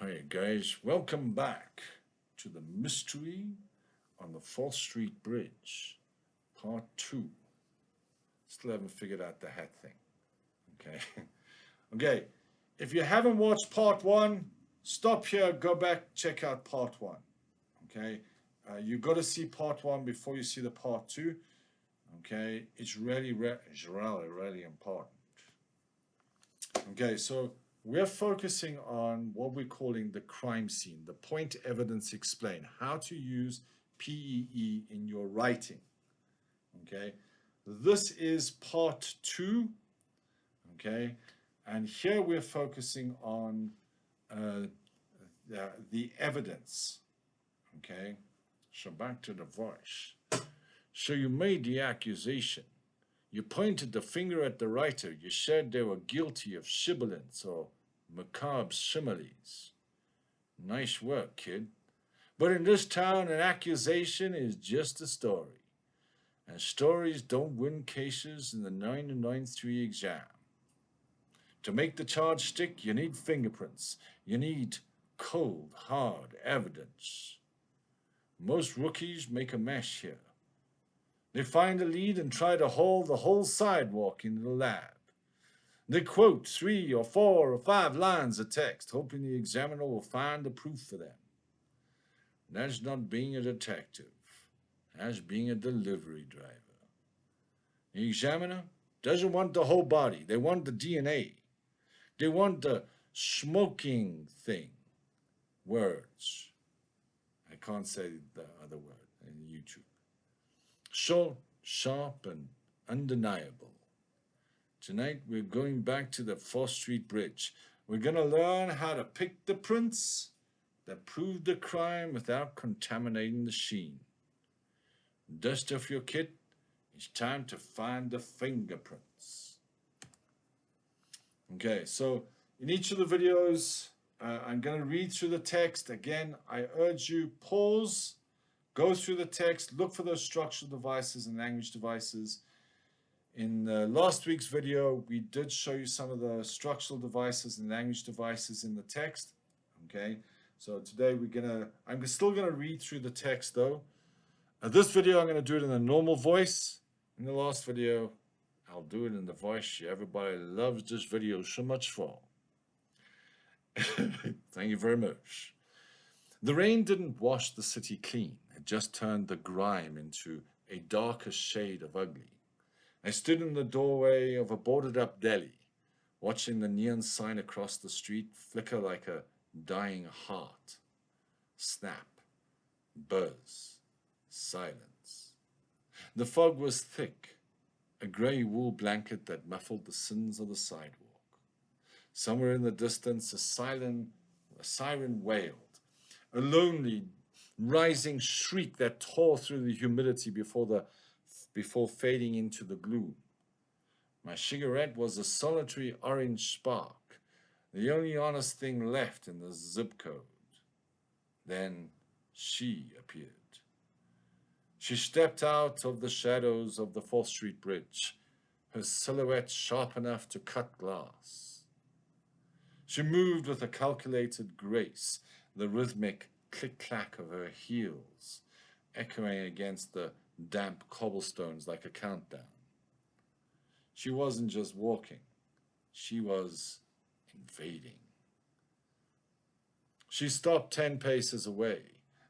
Hi guys, welcome back to the mystery on the 4th Street Bridge, part 2. Still haven't figured out the hat thing. Okay. Okay, if you haven't watched part 1, stop here, go back, check out part 1. Okay, you got to see part 1 before you see the part 2. Okay, it's really important. Okay, so we're focusing on what we're calling the crime scene, the point evidence explained, how to use PEE in your writing. Okay, this is part 2. Okay, and here we're focusing on the evidence. Okay, so back to the voice. So you made the accusation. You pointed the finger at the writer. You said they were guilty of sibilance or macabre similes. Nice work, kid. But in this town, an accusation is just a story. And stories don't win cases in the 9-9-3 exam. To make the charge stick, you need fingerprints. You need cold, hard evidence. Most rookies make a mess here. They find a lead and try to haul the whole sidewalk into the lab. They quote 3 or 4 or 5 lines of text, hoping the examiner will find the proof for them. That's not being a detective. That's being a delivery driver. The examiner doesn't want the whole body. They want the DNA. They want the smoking thing. Words. I can't say the other word in YouTube. Short, sharp, and undeniable. Tonight we're going back to the 4th Street Bridge. We're going to learn how to pick the prints that prove the crime without contaminating the scene. Dust off your kit. It's time to find the fingerprints. Okay, so in each of the videos, I'm going to read through the text. Again, I urge you, pause. Go through the text, look for those structural devices and language devices. In last week's video, we did show you some of the structural devices and language devices in the text. Okay, so today I'm still gonna read through the text though. This video, I'm gonna do it in a normal voice. In the last video, I'll do it in the voice everybody loves this video so much for. Thank you very much. The rain didn't wash the city clean. It just turned the grime into a darker shade of ugly. I stood in the doorway of a boarded-up deli, watching the neon sign across the street flicker like a dying heart. Snap, buzz, silence. The fog was thick, a gray wool blanket that muffled the sins of the sidewalk. Somewhere in the distance, a siren wailed. A lonely, rising shriek that tore through the humidity before fading into the gloom. My cigarette was a solitary orange spark, the only honest thing left in the zip code. Then she appeared. She stepped out of the shadows of the 4th Street Bridge, her silhouette sharp enough to cut glass. She moved with a calculated grace, the rhythmic click-clack of her heels echoing against the damp cobblestones like a countdown. She wasn't just walking, she was invading. She stopped 10 paces away,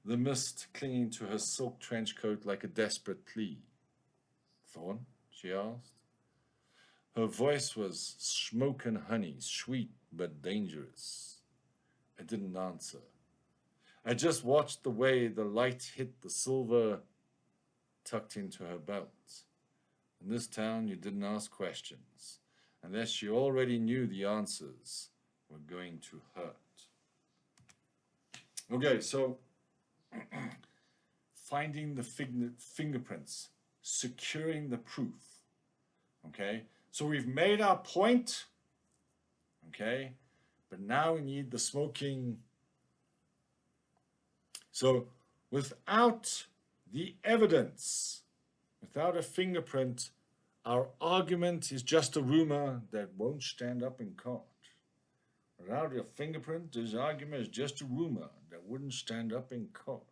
the mist clinging to her silk trench coat like a desperate plea. "Thorn?" she asked. Her voice was smoke and honey, sweet but dangerous. I didn't answer. I just watched the way the light hit the silver tucked into her belt. In this town, you didn't ask questions, unless you already knew the answers were going to hurt. Okay, so finding the fingerprints, securing the proof. Okay, so we've made our point. Okay, but now we need the smoking. So without the evidence, without a fingerprint, our argument is just a rumor that won't stand up in court. Without your fingerprint, this argument is just a rumor that wouldn't stand up in court.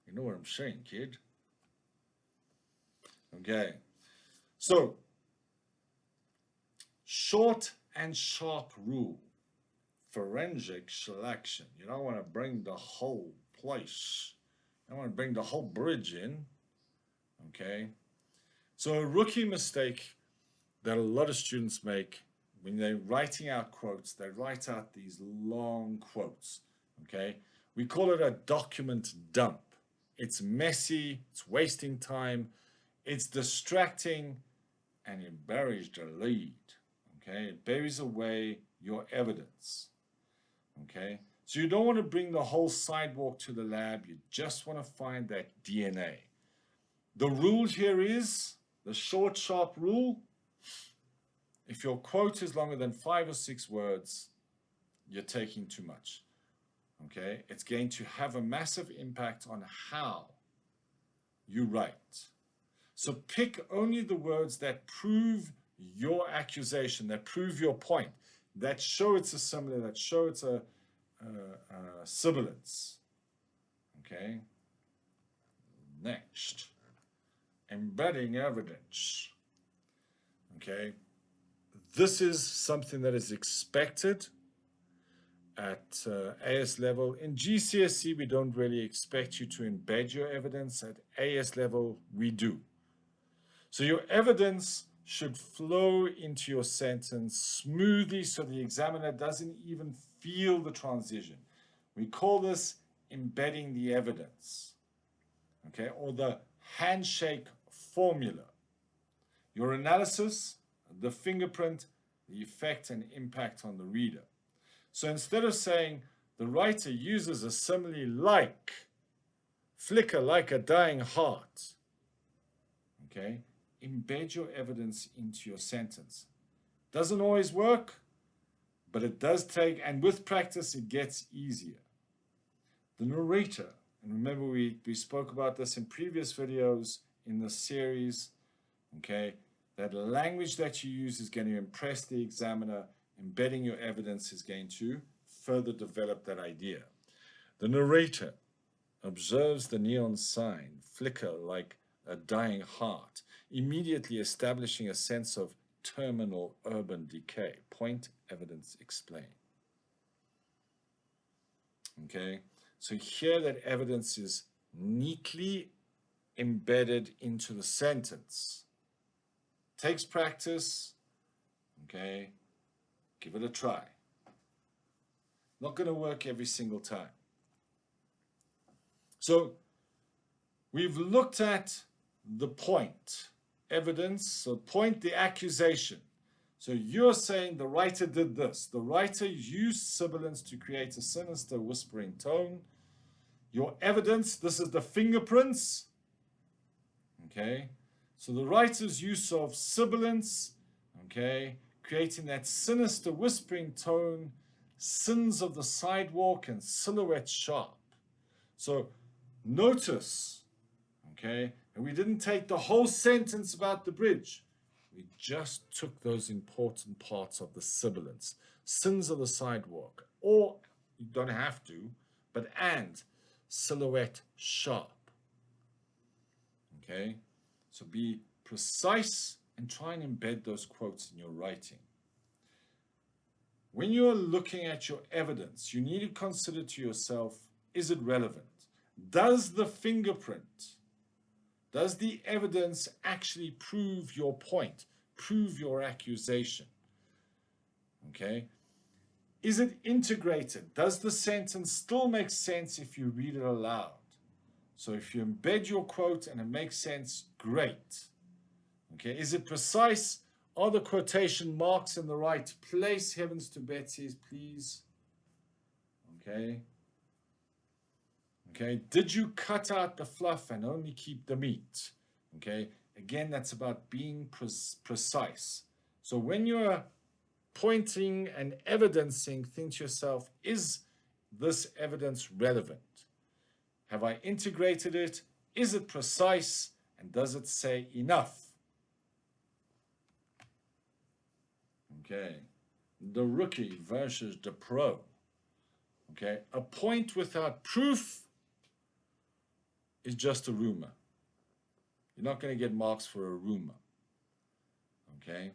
You know what I'm saying, kid? Okay. So, short and sharp rule. Forensic selection. You don't want to bring the whole place. You don't want to bring the whole bridge in. Okay. So a rookie mistake that a lot of students make when they're writing out quotes, they write out these long quotes. Okay. We call it a document dump. It's messy, it's wasting time, it's distracting, and it buries the lead. Okay. It buries away your evidence. Okay. So you don't want to bring the whole sidewalk to the lab. You just want to find that DNA. The rule here is the short, sharp rule. If your quote is longer than 5 or 6 words, you're taking too much. Okay? It's going to have a massive impact on how you write. So pick only the words that prove your accusation, that prove your point, that show it's a simile, that show it's a sibilance. Okay? Next. Embedding evidence. Okay? This is something that is expected at AS level. In GCSE, we don't really expect you to embed your evidence. At AS level, we do. So your evidence should flow into your sentence smoothly so the examiner doesn't even feel the transition. We call this embedding the evidence, okay, or the handshake formula. Your analysis, the fingerprint, the effect and impact on the reader. So instead of saying the writer uses a simile like, flicker like a dying heart, okay, embed your evidence into your sentence. Doesn't always work, but it does take, and with practice, it gets easier. The narrator, and remember we spoke about this in previous videos in the series, okay, that language that you use is going to impress the examiner. Embedding your evidence is going to further develop that idea. The narrator observes the neon sign flicker like a dying heart, immediately establishing a sense of terminal urban decay. Point, evidence, explain. Okay, so here that evidence is neatly embedded into the sentence. Takes practice, okay, give it a try. Not going to work every single time. So we've looked at the point, evidence, so point, the accusation. So you're saying the writer did this. The writer used sibilance to create a sinister whispering tone. Your evidence, this is the fingerprints. Okay. So the writer's use of sibilance, okay, creating that sinister whispering tone, sins of the sidewalk and silhouette sharp. So notice, okay, and we didn't take the whole sentence about the bridge. We just took those important parts of the sibilance, sins of the sidewalk, or you don't have to, but and silhouette sharp. Okay, so be precise and try and embed those quotes in your writing. When you're looking at your evidence, you need to consider to yourself, is it relevant? Does the fingerprint, does the evidence actually prove your point, prove your accusation? Okay? Is it integrated? Does the sentence still make sense if you read it aloud? So if you embed your quote and it makes sense, great. Okay, is it precise? Are the quotation marks in the right place? Heavens to Betsy's, please. Okay. Okay, did you cut out the fluff and only keep the meat? Okay, again, that's about being precise. So when you're pointing and evidencing, think to yourself, is this evidence relevant? Have I integrated it? Is it precise? And does it say enough? Okay. the rookie versus the pro. Okay, a point without proof is just a rumor. You're not going to get marks for a rumor. Okay,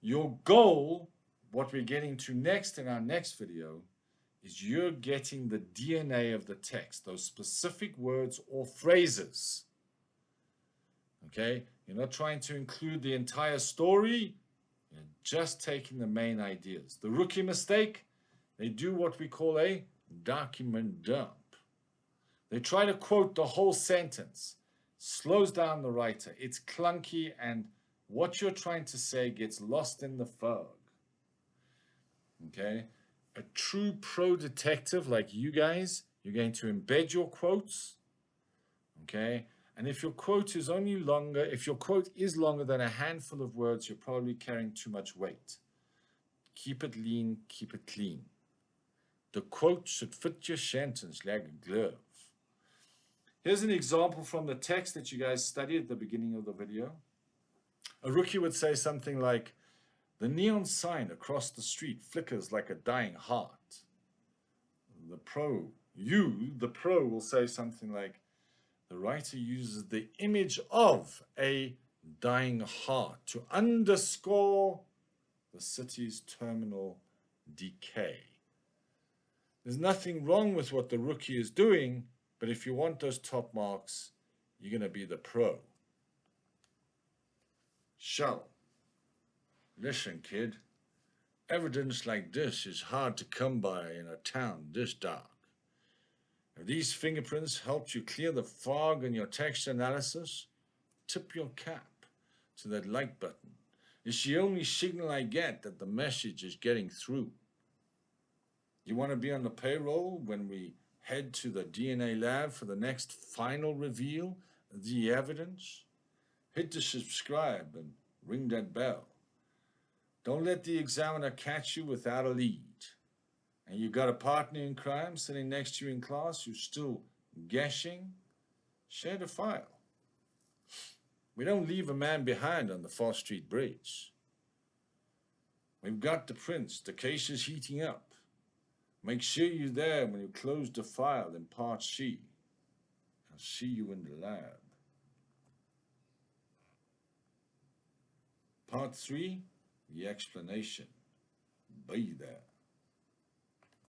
your goal, what we're getting to next in our next video, is you're getting the DNA of the text, those specific words or phrases. Okay, you're not trying to include the entire story, you're just taking the main ideas. The rookie mistake, they do what we call a document dump. They try to quote the whole sentence, slows down the writer, it's clunky, and what you're trying to say gets lost in the fog. Okay, a true pro detective like you guys, you're going to embed your quotes. Okay, and if your quote is longer than a handful of words, you're probably carrying too much weight. Keep it lean, keep it clean. The quote should fit your sentence like a glove. Here's an example from the text that you guys studied at the beginning of the video. A rookie would say something like, the neon sign across the street flickers like a dying heart. The pro, will say something like, the writer uses the image of a dying heart to underscore the city's terminal decay. There's nothing wrong with what the rookie is doing, but if you want those top marks, you're going to be the pro. So, listen, kid, evidence like this is hard to come by in a town this dark. If these fingerprints helped you clear the fog in your text analysis, tip your cap to that like button. It's the only signal I get that the message is getting through. You want to be on the payroll when we head to the DNA lab for the next final reveal of the evidence? Hit the subscribe and ring that bell. Don't let the examiner catch you without a lead. And you got a partner in crime sitting next to you in class who's still guessing, share the file. We don't leave a man behind on the Fourth Street Bridge. We've got the prints. The case is heating up. Make sure you're there when you close the file in Part C. I'll see you in the lab. Part 3, the explanation. Be there.